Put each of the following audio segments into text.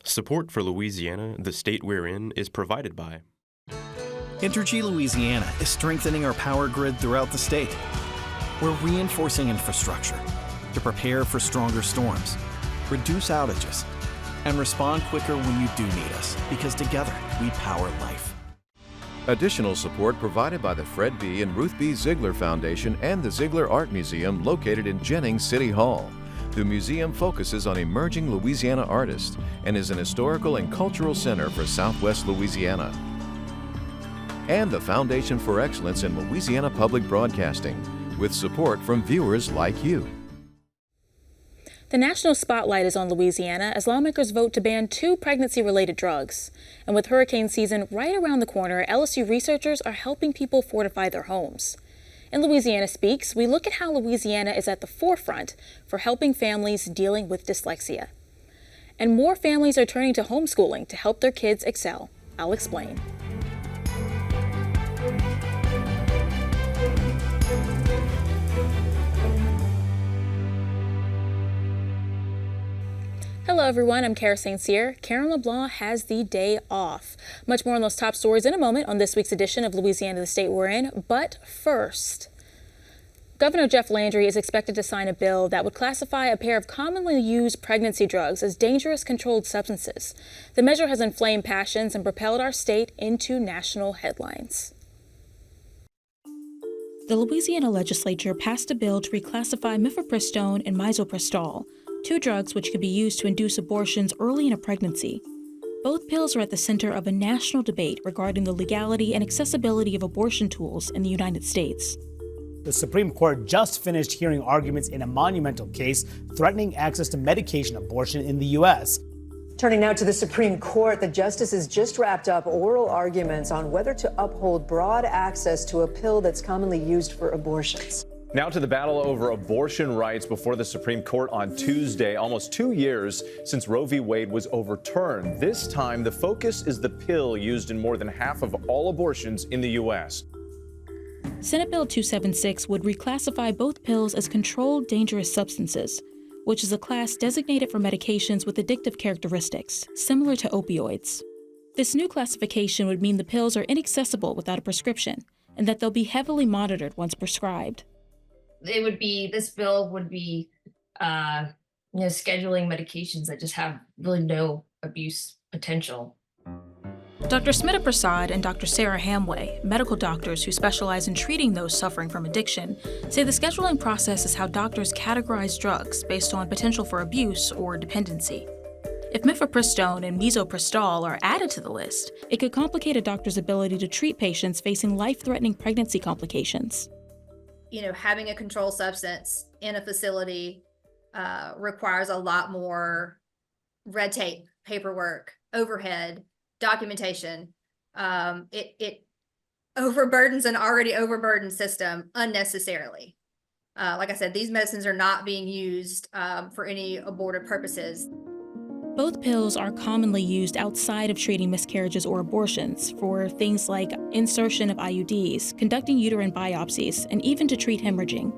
Support for Louisiana, the state we're in, is provided by Entergy Louisiana is strengthening our power grid throughout the state. We're reinforcing infrastructure to prepare for stronger storms, reduce outages, and respond quicker when you do need us, because together we power life. Additional support provided by the Fred B. and Ruth B. Ziegler Foundation and the Ziegler Art Museum located in Jennings City Hall. The museum focuses on emerging Louisiana artists and is an historical and cultural center for Southwest Louisiana. And the Foundation for Excellence in Louisiana Public Broadcasting, with support from viewers like you. The national spotlight is on Louisiana as lawmakers vote to ban 2 pregnancy-related drugs. And with hurricane season right around the corner, LSU researchers are helping people fortify their homes. In Louisiana Speaks, we look at how Louisiana is at the forefront for helping families dealing with dyslexia. And more families are turning to homeschooling to help their kids excel. I'll explain. Hello everyone, I'm Kara St. Cyr. Karen LeBlanc has the day off. Much more on those top stories in a moment on this week's edition of Louisiana, the state we're in. But first, Governor Jeff Landry is expected to sign a bill that would classify a pair of commonly used pregnancy drugs as dangerous controlled substances. The measure has inflamed passions and propelled our state into national headlines. The Louisiana legislature passed a bill to reclassify mifepristone and misoprostol, 2 drugs which could be used to induce abortions early in a pregnancy. Both pills are at the center of a national debate regarding the legality and accessibility of abortion tools in the United States. The Supreme Court just finished hearing arguments in a monumental case threatening access to medication abortion in the U.S. Turning now to the Supreme Court, the justices just wrapped up oral arguments on whether to uphold broad access to a pill that's commonly used for abortions. Now to the battle over abortion rights before the Supreme Court on Tuesday, almost 2 years since Roe v. Wade was overturned. This time, the focus is the pill used in more than half of all abortions in the U.S. Senate Bill 276 would reclassify both pills as controlled dangerous substances, which is a class designated for medications with addictive characteristics, similar to opioids. This new classification would mean the pills are inaccessible without a prescription, and that they'll be heavily monitored once prescribed. This bill would be, scheduling medications that just have really no abuse potential. Dr. Smita Prasad and Dr. Sarah Hamway, medical doctors who specialize in treating those suffering from addiction, say the scheduling process is how doctors categorize drugs based on potential for abuse or dependency. If mifepristone and misoprostol are added to the list, it could complicate a doctor's ability to treat patients facing life-threatening pregnancy complications. Having a controlled substance in a facility requires a lot more red tape, paperwork, overhead, documentation. It overburdens an already overburdened system unnecessarily. Like I said, these medicines are not being used for any abortive purposes. Both pills are commonly used outside of treating miscarriages or abortions for things like insertion of IUDs, conducting uterine biopsies, and even to treat hemorrhaging.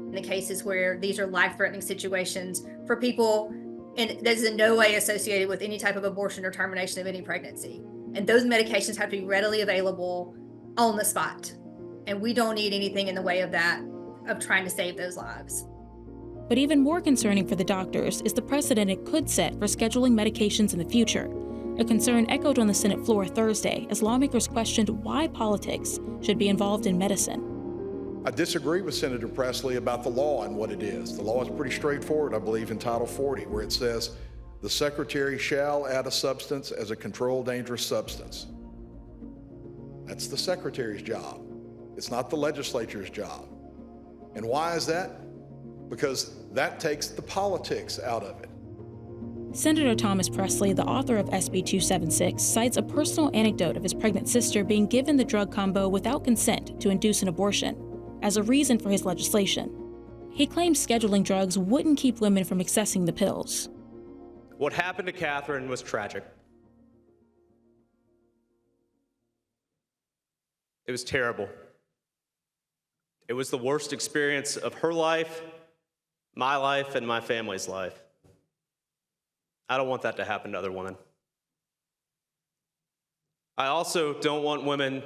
In the cases where these are life-threatening situations for people, and that is in no way associated with any type of abortion or termination of any pregnancy. And those medications have to be readily available on the spot. And we don't need anything in the way of that, of trying to save those lives. But even more concerning for the doctors is the precedent it could set for scheduling medications in the future, a concern echoed on the Senate floor Thursday as lawmakers questioned why politics should be involved in medicine. I disagree with Senator Presley about the law and what it is. The law is pretty straightforward, I believe, in Title 40, where it says, the Secretary shall add a substance as a controlled dangerous substance. That's the Secretary's job. It's not the legislature's job. And why is that? Because that takes the politics out of it. Senator Thomas Presley, the author of SB 276, cites a personal anecdote of his pregnant sister being given the drug combo without consent to induce an abortion as a reason for his legislation. He claims scheduling drugs wouldn't keep women from accessing the pills. What happened to Catherine was tragic. It was terrible. It was the worst experience of her life, my life, and my family's life. I don't want that to happen to other women. I also don't want women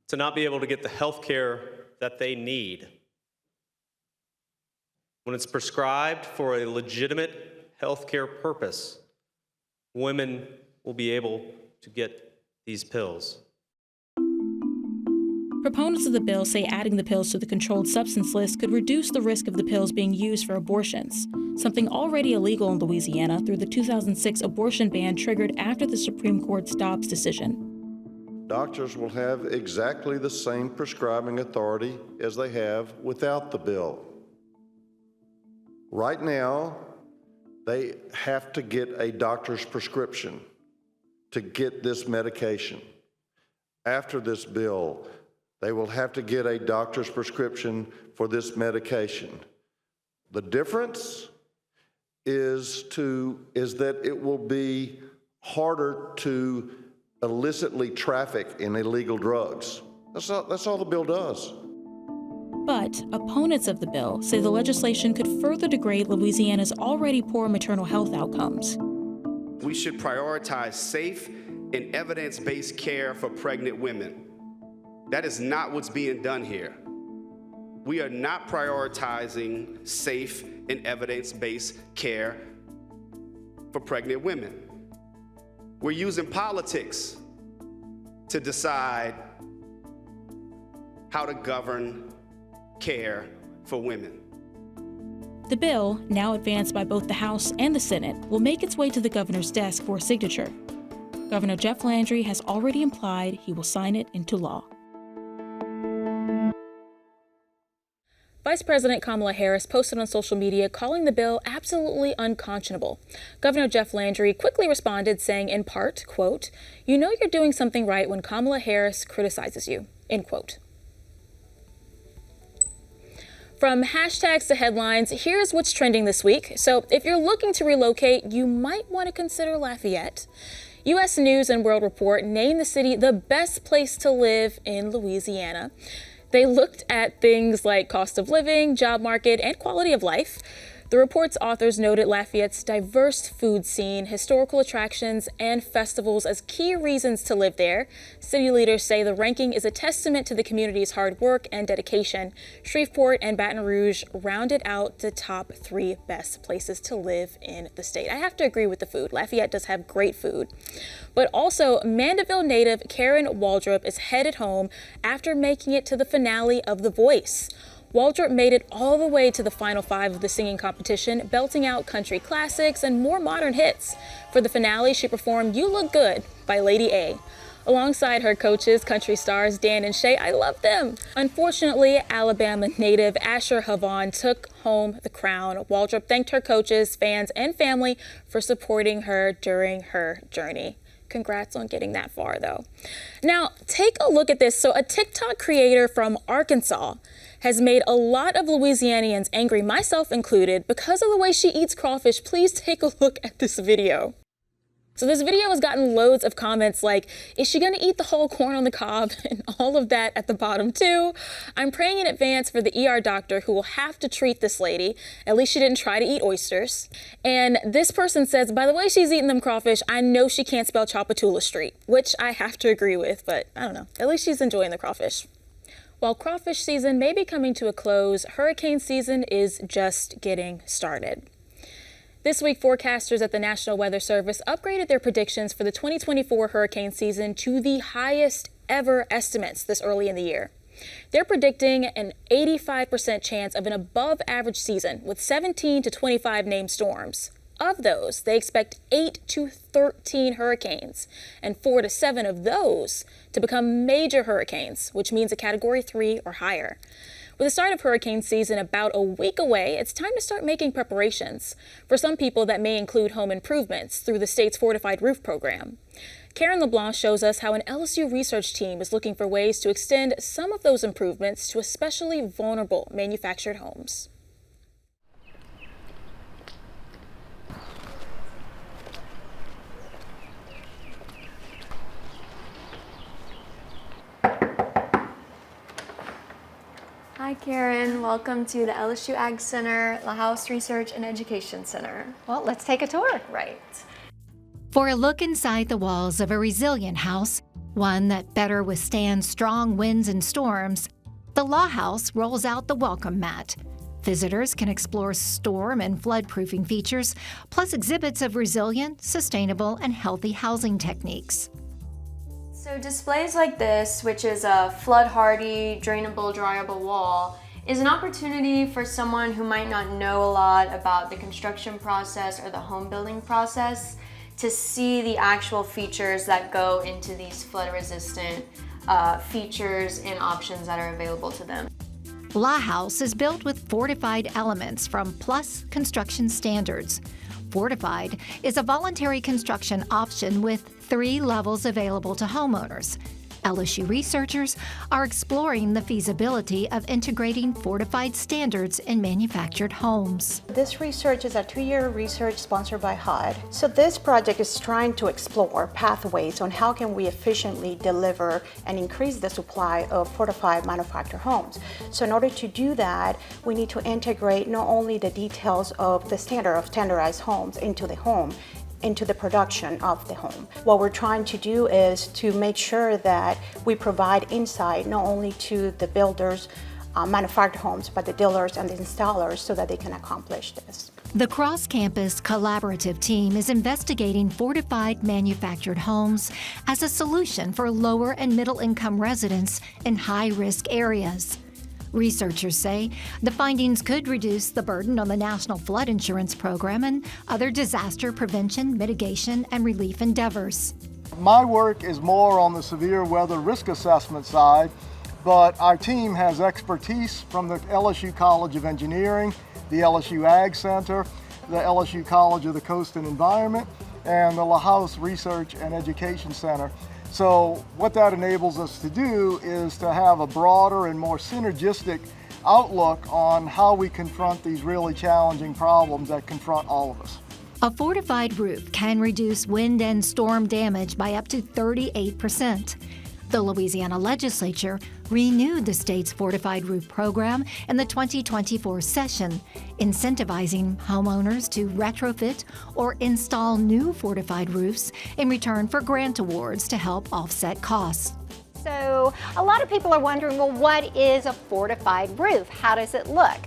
to not be able to get the health care that they need. When it's prescribed for a legitimate health care purpose, women will be able to get these pills. Proponents of the bill say adding the pills to the controlled substance list could reduce the risk of the pills being used for abortions, something already illegal in Louisiana through the 2006 abortion ban triggered after the Supreme Court's Dobbs decision. Doctors will have exactly the same prescribing authority as they have without the bill. Right now, they have to get a doctor's prescription to get this medication. After this bill, they will have to get a doctor's prescription for this medication. The difference is that it will be harder to illicitly traffic in illegal drugs. That's all the bill does. But opponents of the bill say the legislation could further degrade Louisiana's already poor maternal health outcomes. We should prioritize safe and evidence-based care for pregnant women. That is not what's being done here. We are not prioritizing safe and evidence-based care for pregnant women. We're using politics to decide how to govern care for women. The bill, now advanced by both the House and the Senate, will make its way to the governor's desk for signature. Governor Jeff Landry has already implied he will sign it into law. Vice President Kamala Harris posted on social media calling the bill absolutely unconscionable. Governor Jeff Landry quickly responded saying in part, quote, "You know you're doing something right when Kamala Harris criticizes you," end quote. From hashtags to headlines, here's what's trending this week. So if you're looking to relocate, you might want to consider Lafayette. U.S. News and World Report named the city the best place to live in Louisiana. They looked at things like cost of living, job market, and quality of life. The report's authors noted Lafayette's diverse food scene, historical attractions, and festivals as key reasons to live there. City leaders say the ranking is a testament to the community's hard work and dedication. Shreveport and Baton Rouge rounded out the top 3 best places to live in the state. I have to agree with the food. Lafayette does have great food. But also, Mandeville native Karen Waldrop is headed home after making it to the finale of The Voice. Waldrop made it all the way to the final 5 of the singing competition, belting out country classics and more modern hits. For the finale, she performed You Look Good by Lady A. Alongside her coaches, country stars Dan and Shay, I love them. Unfortunately, Alabama native Asher Havon took home the crown. Waldrop thanked her coaches, fans, and family for supporting her during her journey. Congrats on getting that far, though. Now, take a look at this. So a TikTok creator from Arkansas has made a lot of Louisianians angry, myself included, because of the way she eats crawfish. Please take a look at this video. So this video has gotten loads of comments like, is she gonna eat the whole corn on the cob? And all of that at the bottom too. I'm praying in advance for the ER doctor who will have to treat this lady. At least she didn't try to eat oysters. And this person says, by the way she's eating them crawfish, I know she can't spell Chapatula Street, which I have to agree with, but I don't know. At least she's enjoying the crawfish. While crawfish season may be coming to a close, hurricane season is just getting started. This week, forecasters at the National Weather Service upgraded their predictions for the 2024 hurricane season to the highest ever estimates this early in the year. They're predicting an 85% chance of an above average season with 17 to 25 named storms. Of those, they expect 8 to 13 hurricanes and 4 to 7 of those to become major hurricanes, which means a Category 3 or higher. With the start of hurricane season about a week away, it's time to start making preparations. For some people, that may include home improvements through the state's Fortified Roof program. Karen LeBlanc shows us how an LSU research team is looking for ways to extend some of those improvements to especially vulnerable manufactured homes. Hi, Karen, welcome to the LSU Ag Center, La House Research and Education Center. Well, let's take a tour. Right. For a look inside the walls of a resilient house, one that better withstands strong winds and storms, the La House rolls out the welcome mat. Visitors can explore storm and flood-proofing features, plus exhibits of resilient, sustainable, and healthy housing techniques. So displays like this, which is a flood-hardy, drainable, dryable wall, is an opportunity for someone who might not know a lot about the construction process or the home building process to see the actual features that go into these flood-resistant features and options that are available to them. La House is built with fortified elements from Plus Construction Standards. Fortified is a voluntary construction option with 3 levels available to homeowners. LSU researchers are exploring the feasibility of integrating fortified standards in manufactured homes. This research is a 2-year research sponsored by HUD. So this project is trying to explore pathways on how can we efficiently deliver and increase the supply of fortified manufactured homes. So in order to do that, we need to integrate not only the details of the standard of standardized homes into the home, into the production of the home. What we're trying to do is to make sure that we provide insight not only to the builders, manufactured homes, but the dealers and the installers so that they can accomplish this. The cross-campus collaborative team is investigating fortified manufactured homes as a solution for lower and middle-income residents in high-risk areas. Researchers say the findings could reduce the burden on the National Flood Insurance Program and other disaster prevention, mitigation, and relief endeavors. My work is more on the severe weather risk assessment side, but our team has expertise from the LSU College of Engineering, the LSU Ag Center, the LSU College of the Coast and Environment, and the La House Research and Education Center. So what that enables us to do is to have a broader and more synergistic outlook on how we confront these really challenging problems that confront all of us. A fortified roof can reduce wind and storm damage by up to 38%. The Louisiana legislature renewed the state's fortified roof program in the 2024 session, incentivizing homeowners to retrofit or install new fortified roofs in return for grant awards to help offset costs. So, a lot of people are wondering, well, what is a fortified roof? How does it look?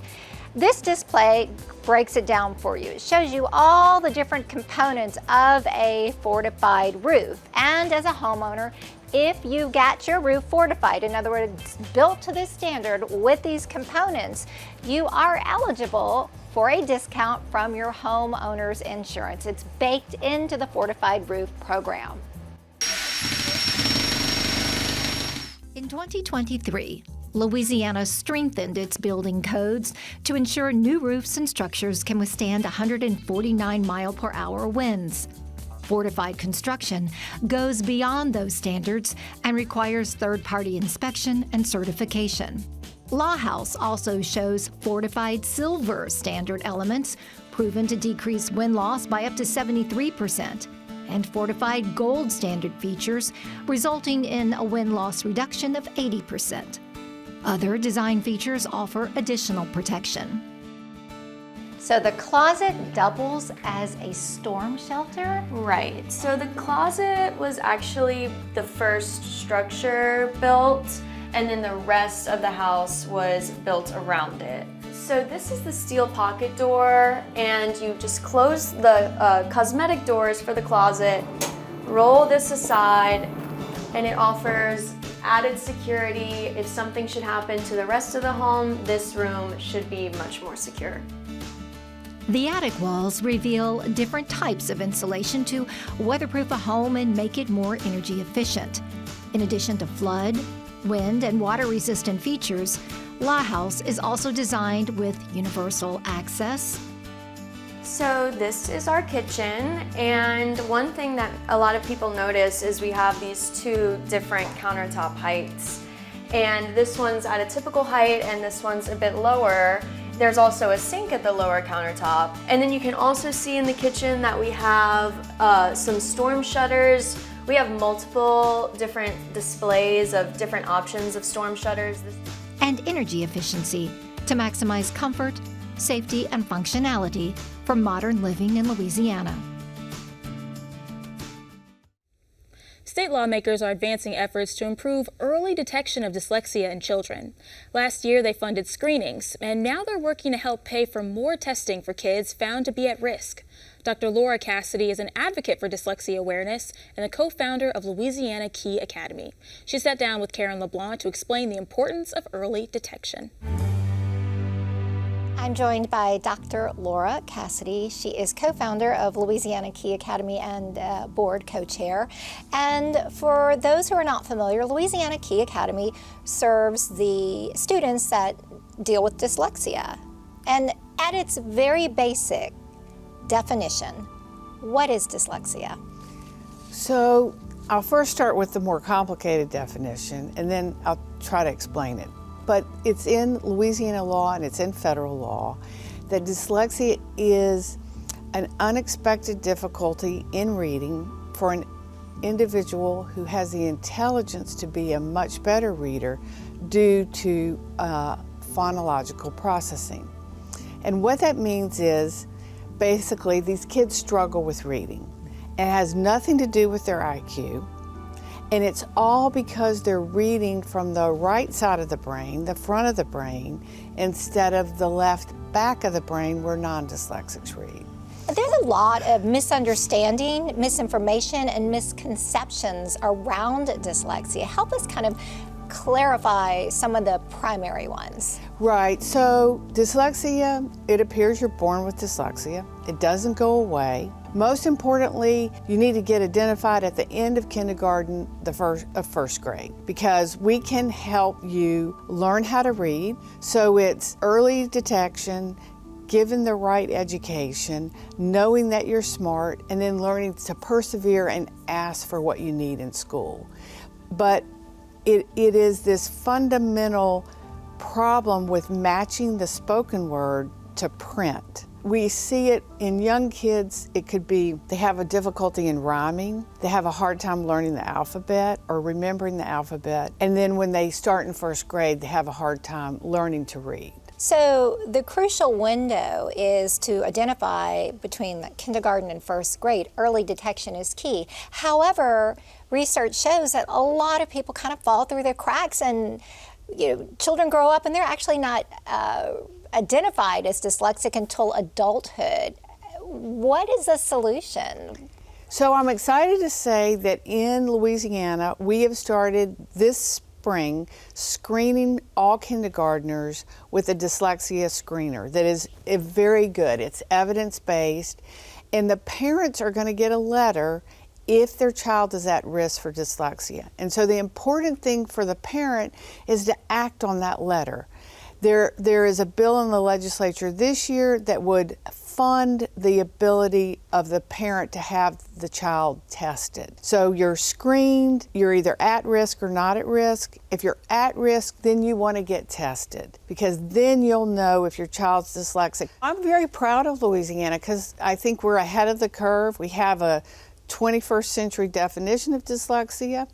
This display breaks it down for you. It shows you all the different components of a fortified roof. And as a homeowner, if you got your roof fortified, in other words, built to this standard with these components, you are eligible for a discount from your homeowner's insurance. It's baked into the Fortified Roof program. In 2023, Louisiana strengthened its building codes to ensure new roofs and structures can withstand 149 mile-per-hour winds. Fortified construction goes beyond those standards and requires third-party inspection and certification. La House also shows fortified silver standard elements proven to decrease wind loss by up to 73%, and fortified gold standard features resulting in a wind loss reduction of 80%. Other design features offer additional protection. So the closet doubles as a storm shelter? Right. So the closet was actually the first structure built, and then the rest of the house was built around it. So this is the steel pocket door, and you just close the cosmetic doors for the closet, roll this aside, and it offers added security. If something should happen to the rest of the home, this room should be much more secure. The attic walls reveal different types of insulation to weatherproof a home and make it more energy efficient. In addition to flood, wind, and water-resistant features, La House is also designed with universal access. So this is our kitchen, and one thing that a lot of people notice is we have these 2 different countertop heights. And this one's at a typical height and this one's a bit lower. There's also a sink at the lower countertop. And then you can also see in the kitchen that we have some storm shutters. We have multiple different displays of different options of storm shutters. and energy efficiency to maximize comfort, safety, and functionality for modern living in Louisiana. State lawmakers are advancing efforts to improve early detection of dyslexia in children. Last year, they funded screenings, and now they're working to help pay for more testing for kids found to be at risk. Dr. Laura Cassidy is an advocate for dyslexia awareness and the co-founder of Louisiana Key Academy. She sat down with Karen LeBlanc to explain the importance of early detection. I'm joined by Dr. Laura Cassidy. She is co-founder of Louisiana Key Academy and board co-chair. And for those who are not familiar, Louisiana Key Academy serves the students that deal with dyslexia. And at its very basic definition, what is dyslexia? So I'll first start with the more complicated definition, and then I'll try to explain it. But it's in Louisiana law and it's in federal law that dyslexia is an unexpected difficulty in reading for an individual who has the intelligence to be a much better reader due to phonological processing. And what that means is basically these kids struggle with reading. It has nothing to do with their IQ. And it's all because they're reading from the right side of the brain, the front of the brain, instead of the left back of the brain where non-dyslexics read. There's a lot of misunderstanding, misinformation, and misconceptions around dyslexia. Help us kind of clarify some of the primary ones. Right, so dyslexia, it appears you're born with dyslexia. It doesn't go away. Most importantly, you need to get identified at the end of kindergarten, first grade, because we can help you learn how to read. So it's early detection, given the right education, knowing that you're smart, and then learning to persevere and ask for what you need in school. But it is this fundamental problem with matching the spoken word to print. We see it in young kids. It could be they have a difficulty in rhyming, they have a hard time learning the alphabet or remembering the alphabet, and then when they start in first grade, they have a hard time learning to read. So the crucial window is to identify between kindergarten and first grade. Early detection is key. However, research shows that a lot of people kind of fall through the cracks, and children grow up and they're actually not identified as dyslexic until adulthood. What is the solution? So I'm excited to say that in Louisiana, we have started this spring screening all kindergartners with a dyslexia screener that is very good. It's evidence-based, and the parents are going to get a letter if their child is at risk for dyslexia. And so the important thing for the parent is to act on that letter. There is a bill in the legislature this year that would fund the ability of the parent to have the child tested. So you're screened, you're either at risk or not at risk. If you're at risk, then you want to get tested, because then you'll know if your child's dyslexic. I'm very proud of Louisiana because I think we're ahead of the curve. We have a 21st century definition of dyslexia.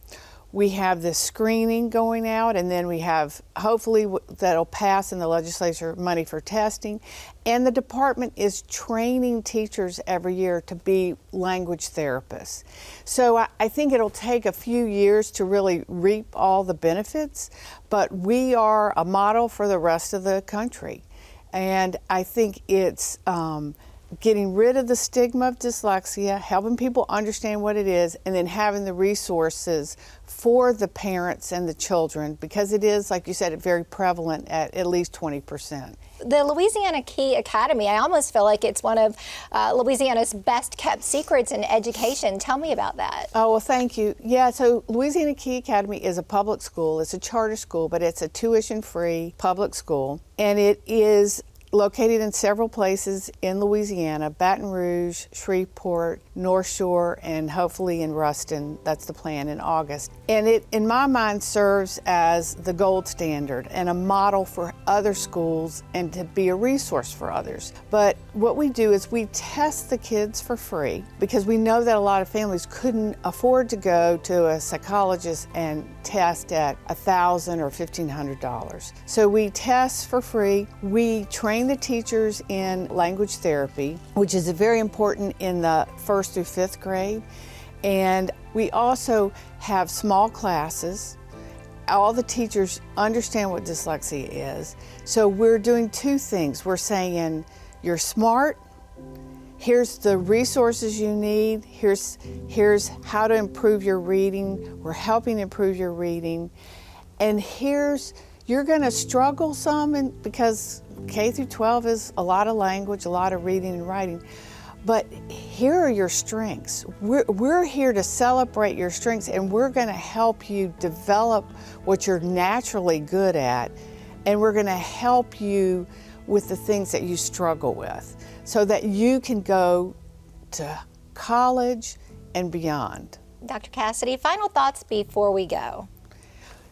We have this screening going out, and then we have, hopefully that'll pass in the legislature, money for testing. And the department is training teachers every year to be language therapists. So I think it'll take a few years to really reap all the benefits, but we are a model for the rest of the country. And I think it's getting rid of the stigma of dyslexia, helping people understand what it is, and then having the resources for the parents and the children, because it is, like you said, very prevalent at least 20%. The Louisiana Key Academy, I almost feel like it's one of Louisiana's best kept secrets in education. Tell me about that. Oh, well, thank you. Yeah, so Louisiana Key Academy is a public school. It's a charter school, but it's a tuition-free public school, and it is located in several places in Louisiana: Baton Rouge, Shreveport, North Shore, and hopefully in Ruston. That's the plan in August. And it, in my mind, serves as the gold standard and a model for other schools and to be a resource for others. But what we do is we test the kids for free because we know that a lot of families couldn't afford to go to a psychologist and test at $1,000 or $1,500. So we test for free. We train the teachers in language therapy, which is very important in the 1st through 5th grade. And we also have small classes. All the teachers understand what dyslexia is. So we're doing two things. We're saying, you're smart, here's the resources you need, here's how to improve your reading, we're helping improve your reading, and you're gonna struggle some because K through 12 is a lot of language, a lot of reading and writing, but here are your strengths. We're here to celebrate your strengths, and we're gonna help you develop what you're naturally good at, and we're gonna help you with the things that you struggle with so that you can go to college and beyond. Dr. Cassidy, final thoughts before we go.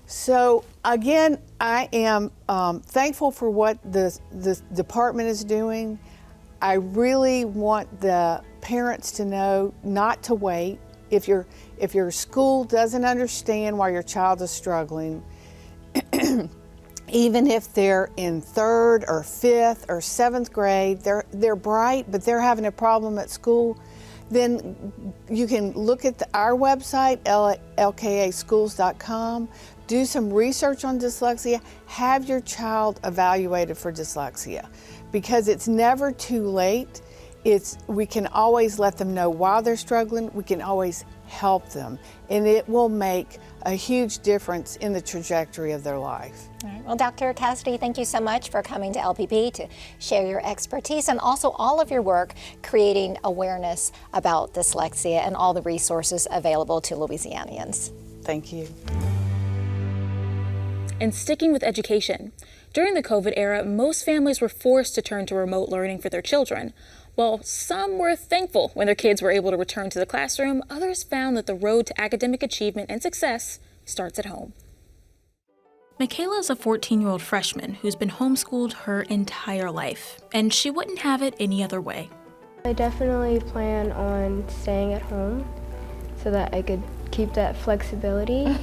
So again, I am thankful for what the department is doing. I really want the parents to know not to wait. If your school doesn't understand why your child is struggling, even if they're in 3rd or 5th or 7th grade, they're bright, but they're having a problem at school, then you can look at our website, lkaschools.com, do some research on dyslexia, have your child evaluated for dyslexia, because it's never too late. We can always let them know while they're struggling, we can always help them, and it will make a huge difference in the trajectory of their life. All right. Well, Dr. Cassidy, thank you so much for coming to LPP to share your expertise and also all of your work creating awareness about dyslexia and all the resources available to Louisianians. Thank you. And sticking with education, during the COVID era, most families were forced to turn to remote learning for their children. While some were thankful when their kids were able to return to the classroom, others found that the road to academic achievement and success starts at home. Michaela is a 14-year-old freshman who's been homeschooled her entire life, and she wouldn't have it any other way. I definitely plan on staying at home so that I could keep that flexibility.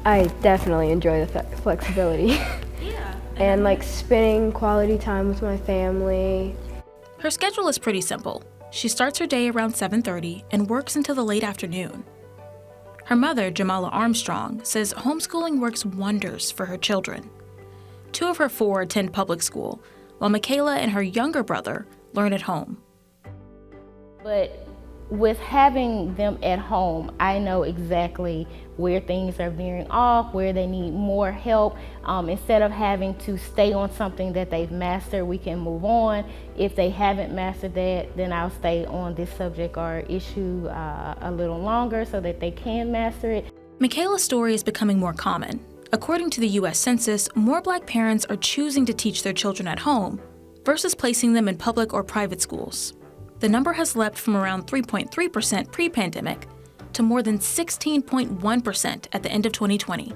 I definitely enjoy the flexibility. Yeah. And like spending quality time with my family. Her schedule is pretty simple. She starts her day around 7:30 and works until the late afternoon. Her mother, Jamala Armstrong, says homeschooling works wonders for her children. 2 of her 4 attend public school, while Michaela and her younger brother learn at home. But with having them at home, I know exactly where things are veering off, where they need more help. Instead of having to stay on something that they've mastered, we can move on. If they haven't mastered that, then I'll stay on this subject or issue a little longer so that they can master it. Michaela's story is becoming more common. According to the U.S. Census, more Black parents are choosing to teach their children at home versus placing them in public or private schools. The number has leapt from around 3.3% pre-pandemic to more than 16.1% at the end of 2020.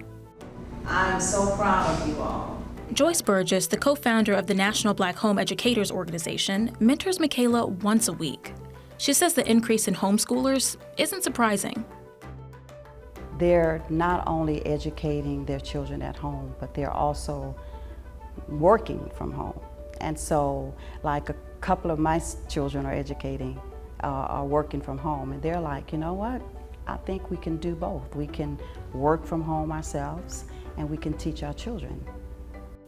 I'm so proud of you all. Joyce Burgess, the co-founder of the National Black Home Educators Organization, mentors Michaela once a week. She says the increase in homeschoolers isn't surprising. They're not only educating their children at home, but they're also working from home. And so, like a couple of my children are working from home, and they're like, you know what? I think we can do both. We can work from home ourselves, and we can teach our children.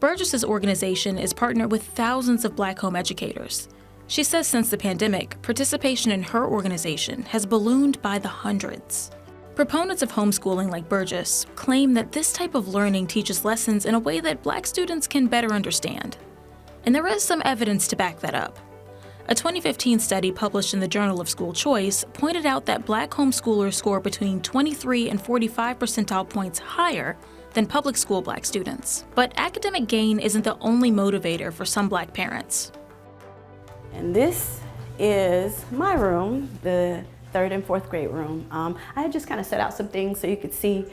Burgess's organization is partnered with thousands of Black home educators. She says since the pandemic, participation in her organization has ballooned by the hundreds. Proponents of homeschooling like Burgess claim that this type of learning teaches lessons in a way that Black students can better understand. And there is some evidence to back that up. A 2015 study published in the Journal of School Choice pointed out that Black homeschoolers score between 23 and 45 percentile points higher than public school Black students. But academic gain isn't the only motivator for some Black parents. And this is my room, the 3rd and 4th grade room. I had just kind of set out some things so you could see,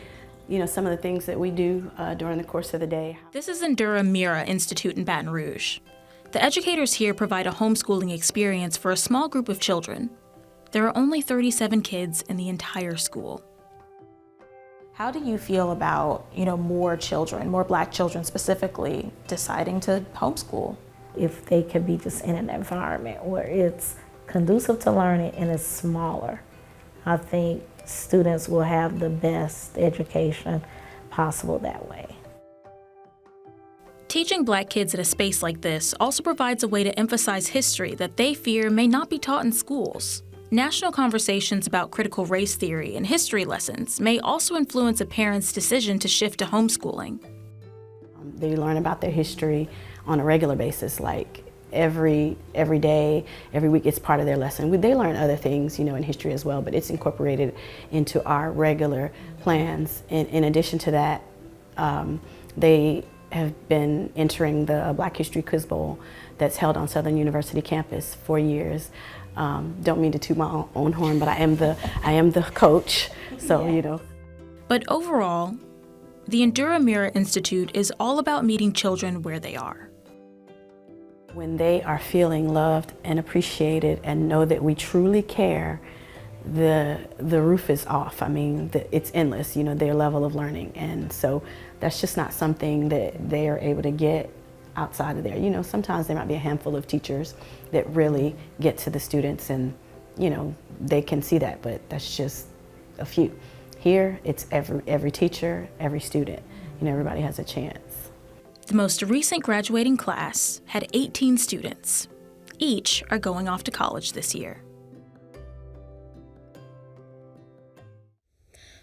some of the things that we do during the course of the day. This is Endura Mira Institute in Baton Rouge. The educators here provide a homeschooling experience for a small group of children. There are only 37 kids in the entire school. How do you feel about, more children, more Black children specifically, deciding to homeschool? If they could be just in an environment where it's conducive to learning and it's smaller, I think students will have the best education possible that way. Teaching Black kids at a space like this also provides a way to emphasize history that they fear may not be taught in schools. National conversations about critical race theory and history lessons may also influence a parent's decision to shift to homeschooling. They learn about their history on a regular basis, like every day, every week. It's part of their lesson. They learn other things, in history as well, but it's incorporated into our regular plans. In addition to that, they have been entering the Black History Quiz Bowl that's held on Southern University campus for years. Don't mean to toot my own horn, but I am the coach, so. But overall, the Endura Mira Institute is all about meeting children where they are. When they are feeling loved and appreciated and know that we truly care, the roof is off. I mean, it's endless, their level of learning. And so that's just not something that they are able to get outside of there. Sometimes there might be a handful of teachers that really get to the students and, they can see that, but that's just a few. Here, it's every teacher, every student, everybody has a chance. The most recent graduating class had 18 students. Each are going off to college this year.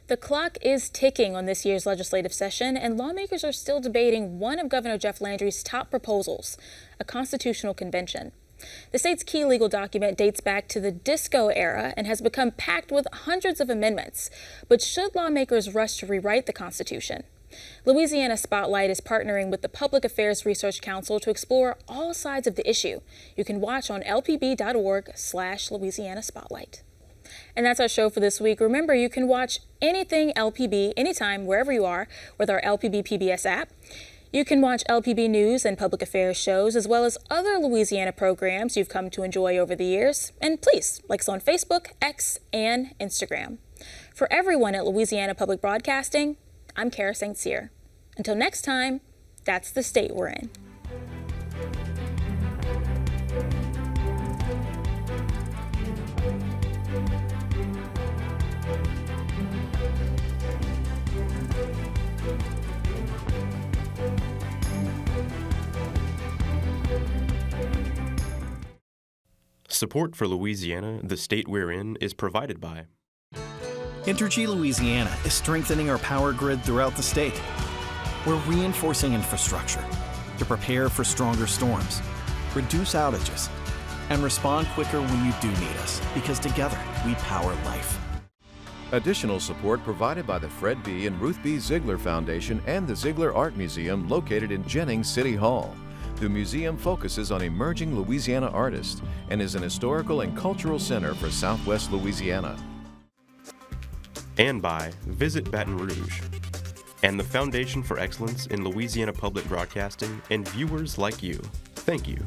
The clock is ticking on this year's legislative session, and lawmakers are still debating one of Governor Jeff Landry's top proposals, a constitutional convention. The state's key legal document dates back to the disco era and has become packed with hundreds of amendments. But should lawmakers rush to rewrite the Constitution? Louisiana Spotlight is partnering with the Public Affairs Research Council to explore all sides of the issue. You can watch on lpb.org/Louisiana Spotlight. And that's our show for this week. Remember, you can watch anything LPB anytime, wherever you are, with our LPB PBS app. You can watch LPB News and public affairs shows, as well as other Louisiana programs you've come to enjoy over the years. And please, like us on Facebook, X, and Instagram. For everyone at Louisiana Public Broadcasting, I'm Kara St. Cyr. Until next time, that's the state we're in. Support for Louisiana, the state we're in, is provided by Entergy Louisiana is strengthening our power grid throughout the state. We're reinforcing infrastructure to prepare for stronger storms, reduce outages, and respond quicker when you do need us, because together we power life. Additional support provided by the Fred B. and Ruth B. Ziegler Foundation and the Ziegler Art Museum located in Jennings City Hall. The museum focuses on emerging Louisiana artists and is an historical and cultural center for Southwest Louisiana. And by Visit Baton Rouge and the Foundation for Excellence in Louisiana Public Broadcasting and viewers like you. Thank you.